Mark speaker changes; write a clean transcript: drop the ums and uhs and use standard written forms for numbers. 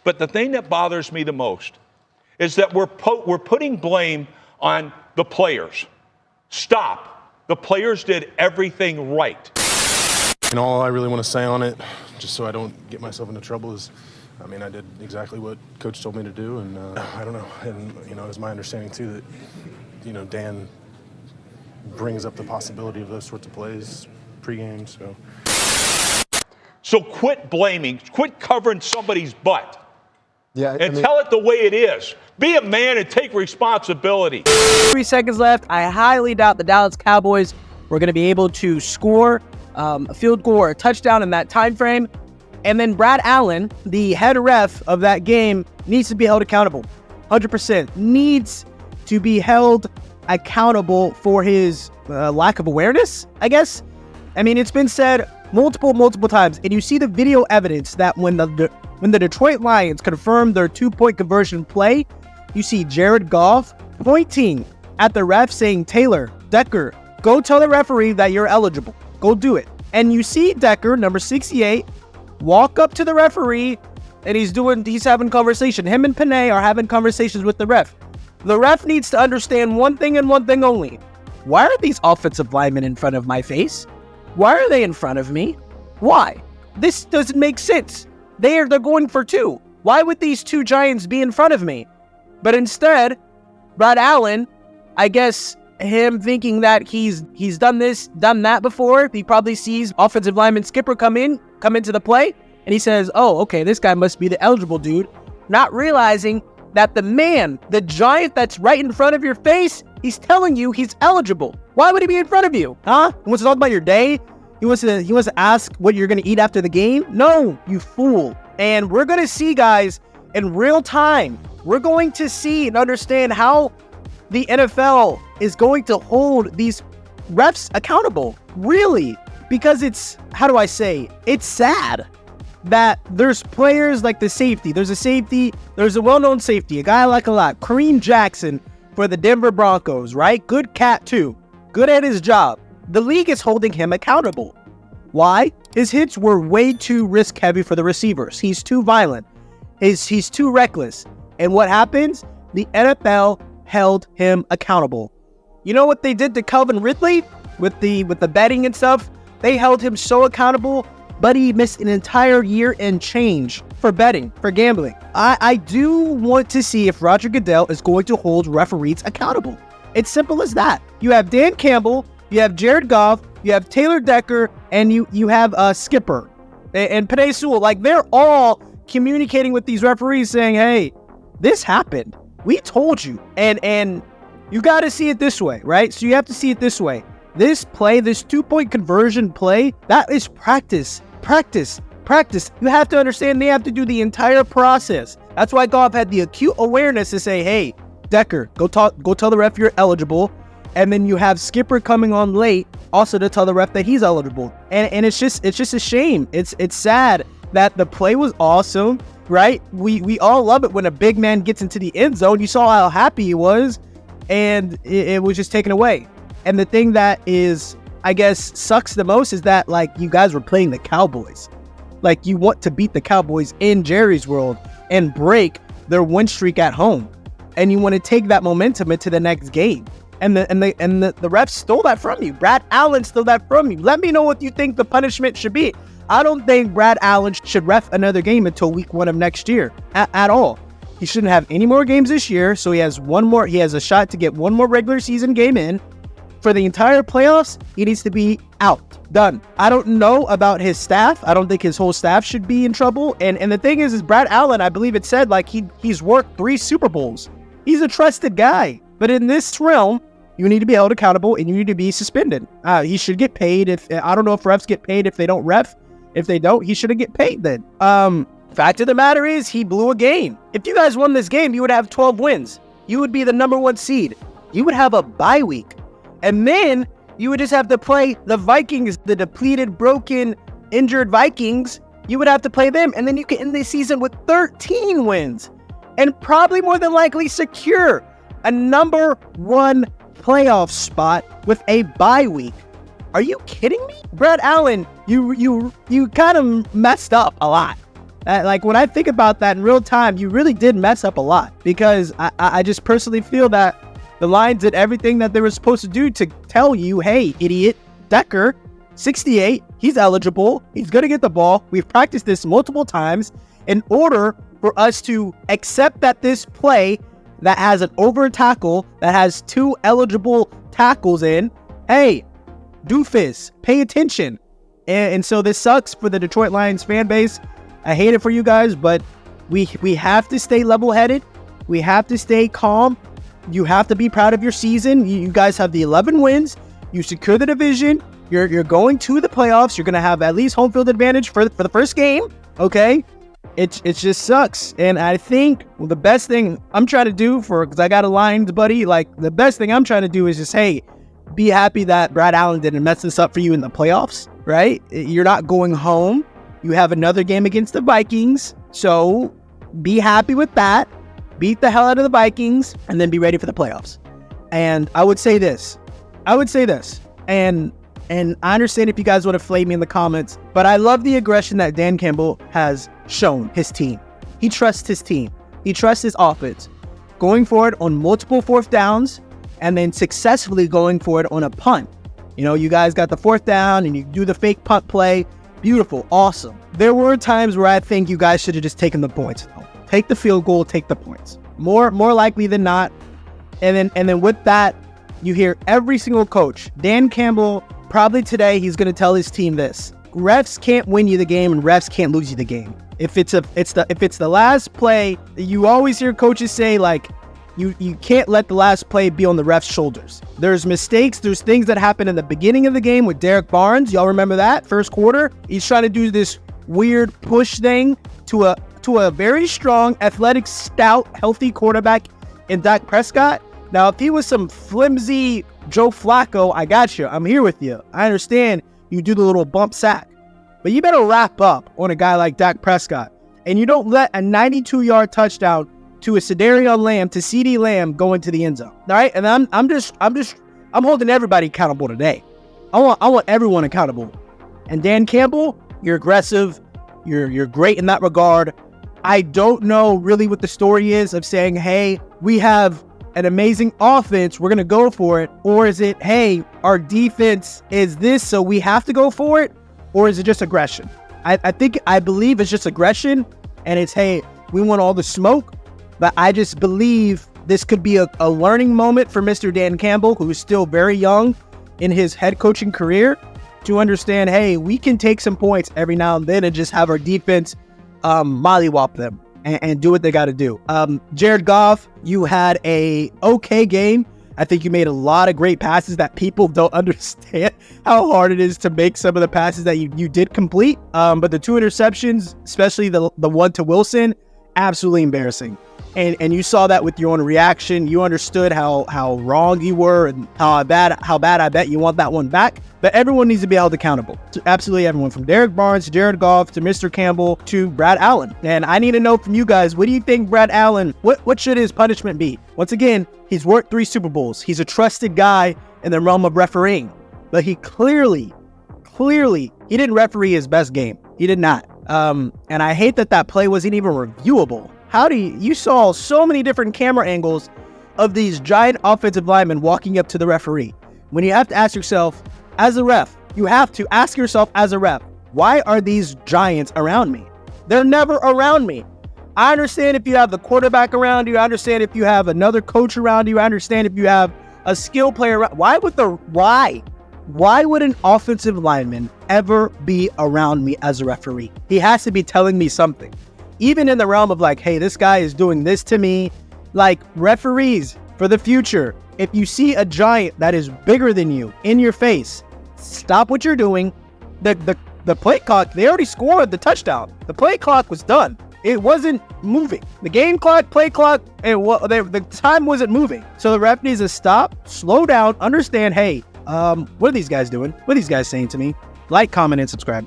Speaker 1: But the thing that bothers me the most is that we're putting blame on the players. Stop. The players did everything right.
Speaker 2: And all I really want to say on it, just so I don't get myself into trouble, is, I did exactly what Coach told me to do, and I don't know. And, it's my understanding, too, that, Dan brings up the possibility of those sorts of plays pregame, so.
Speaker 1: So quit blaming, quit covering somebody's butt.
Speaker 3: Yeah,
Speaker 1: tell it the way it is. Be a man and take responsibility.
Speaker 4: 3 seconds left. I highly doubt the Dallas Cowboys were going to be able to score a field goal or a touchdown in that time frame. And then Brad Allen, the head ref of that game, needs to be held accountable. 100% needs to be held accountable for his lack of awareness, I guess. It's been said multiple times, and you see the video evidence that when the Detroit Lions confirmed their 2-point conversion play, you see Jared Goff pointing at the ref saying, "Taylor, Decker, go tell the referee that you're eligible. Go do it." And you see Decker, number 68, walk up to the referee, and he's having conversation. Him and Panay are having conversations with the ref. The ref needs to understand one thing and one thing only. Why are these offensive linemen in front of my face? Why are they in front of me? Why? This doesn't make sense. They're going for 2. Why would these 2 giants be in front of me? But instead, Brad Allen, I guess him thinking that he's done this, done that before, he probably sees offensive lineman Skipper come into the play, and he says, "Oh, okay, this guy must be the eligible dude," not realizing that the giant that's right in front of your face, he's telling you he's eligible. Why would he be in front of you? Huh? He wants to talk about your day? He wants to ask what you're going to eat after the game? No, you fool. And we're going to see, guys, in real time, we're going to see and understand how the NFL is going to hold these refs accountable. Really. Because it's sad that there's players like the safety. There's a well-known safety, a guy I like a lot, Kareem Jackson for the Denver Broncos, right? Good cat too. Good at his job. The league is holding him accountable. Why? His hits were way too risk-heavy for the receivers. He's too violent. He's too reckless. And what happens? The NFL held him accountable. You know what they did to Calvin Ridley with the betting and stuff? They held him so accountable, but he missed an entire year and change for betting, for gambling. I do want to see if Roger Goodell is going to hold referees accountable. It's simple as that. You have Dan Campbell, you have Jared Goff, you have Taylor Decker, and you have Skipper and Panay Sewell. Like, they're all communicating with these referees saying, "Hey, this happened. We told you." And you got to see it this way, right? So you have to see it this way. This play, this 2-point conversion play, that is practice. You have to understand they have to do the entire process. That's why Goff had the acute awareness to say, "Hey, Decker, go tell the ref you're eligible." And then you have Skipper coming on late also to tell the ref that he's eligible. And it's just a shame. It's sad that the play was awesome, right? We all love it when a big man gets into the end zone. You saw how happy he was, and it was just taken away. And the thing that is, I guess, sucks the most is that, like, you guys were playing the Cowboys. Like, you want to beat the Cowboys in Jerry's world and break their win streak at home. And you want to take that momentum into the next game. And the refs stole that from you. Brad Allen stole that from you. Let me know what you think the punishment should be. I don't think Brad Allen should ref another game until week 1 of next year at all. He shouldn't have any more games this year, so he has a shot to get one more regular season game in. For the entire playoffs, he needs to be out. Done. I don't know about his staff. I don't think his whole staff should be in trouble. And the thing is Brad Allen, I believe it said, like, he's worked 3 Super Bowls. He's a trusted guy. But in this realm, you need to be held accountable and you need to be suspended. He should get paid. I don't know if refs get paid if they don't ref. If they don't, he shouldn't get paid then. Fact of the matter is, he blew a game. If you guys won this game, you would have 12 wins. You would be the number 1 seed. You would have a bye week. And then you would just have to play the Vikings, the depleted, broken, injured Vikings. You would have to play them. And then you can end the season with 13 wins. And probably more than likely secure a number 1 playoff spot with a bye week. Are you kidding me? Brad Allen, you kind of messed up a lot. Like, when I think about that in real time, you really did mess up a lot, because I just personally feel that the Lions did everything that they were supposed to do to tell you, hey, idiot, Decker, 68, he's eligible, he's going to get the ball. We've practiced this multiple times in order for us to accept that this play that has an over tackle, that has 2 eligible tackles in, hey, doofus, pay attention. And so this sucks for the Detroit Lions fan base. I hate it for you guys, but we have to stay level-headed. We have to stay calm. You have to be proud of your season. You guys have the 11 wins. You secure the division. You're going to the playoffs. You're going to have at least home field advantage for the first game, okay? It just sucks. And I think the best thing I'm trying to do because I got a Lions buddy, like, the best thing I'm trying to do is just, hey, be happy that Brad Allen didn't mess this up for you in the playoffs, right? You're not going home. You have another game against the Vikings. So be happy with that. Beat the hell out of the Vikings and then be ready for the playoffs. And I would say this. And I understand if you guys want to flame me in the comments, but I love the aggression that Dan Campbell has shown his team. He trusts his team. He trusts his offense. Going for it on multiple 4th downs and then successfully going for it on a punt. You know, you guys got the 4th down and you do the fake punt play. Beautiful. Awesome. There were times where I think you guys should have just taken the points. Take the field goal, take the points. More likely than not. And then with that, you hear every single coach. Dan Campbell, probably today, he's going to tell his team this. Refs can't win you the game and refs can't lose you the game. If it's the last play, you always hear coaches say, like, you can't let the last play be on the ref's shoulders. There's mistakes. There's things that happen in the beginning of the game with Derek Barnes. Y'all remember that? First quarter, he's trying to do this weird push thing to a very strong, athletic, stout, healthy quarterback in Dak Prescott. Now, if he was some flimsy Joe Flacco, I got you. I'm here with you. I understand you do the little bump sack. But you better wrap up on a guy like Dak Prescott. And you don't let a 92-yard touchdown to a Sedarion Lamb, to CeeDee Lamb, go into the end zone. All right? And I'm holding everybody accountable today. I want everyone accountable. And Dan Campbell, you're aggressive. You're great in that regard. I don't know really what the story is of saying, hey, we have an amazing offense, we're going to go for it. Or is it, hey, our defense is this, so we have to go for it? Or is it just aggression? I believe it's just aggression, and it's, hey, we want all the smoke. But I just believe this could be a learning moment for Mr. Dan Campbell, who is still very young in his head coaching career, to understand, hey, we can take some points every now and then and just have our defense mollywop them and do what they got to do. Jared Goff, you had a okay game. I think you made a lot of great passes that people don't understand how hard it is to make some of the passes that you did complete. But the 2 interceptions, especially the one to Wilson, absolutely embarrassing. And you saw that with your own reaction. You understood how wrong you were and how bad I bet you want that one back. But everyone needs to be held accountable. To absolutely everyone, from Derek Barnes to Jared Goff to Mr. Campbell to Brad Allen. And I need to know from you guys, what do you think Brad Allen, what should his punishment be? Once again, he's worked 3 Super Bowls. He's a trusted guy in the realm of refereeing. But he clearly, he didn't referee his best game. He did not. And I hate that play wasn't even reviewable. You saw so many different camera angles of these giant offensive linemen walking up to the referee. When you have to ask yourself, as a ref, why are these giants around me? They're never around me. I understand if you have the quarterback around you. I understand if you have another coach around you. I understand if you have a skill player around. Why would an offensive lineman ever be around me as a referee? He has to be telling me something. Even in the realm of like, hey, this guy is doing this to me. Like, referees, for the future, if you see a giant that is bigger than you in your face, stop what you're doing. The play clock, they already scored the touchdown. The play clock was done. It wasn't moving. The game clock, play clock, the time wasn't moving. So the ref needs to stop, slow down, understand, hey, what are these guys doing? What are these guys saying to me? Like, comment, and subscribe.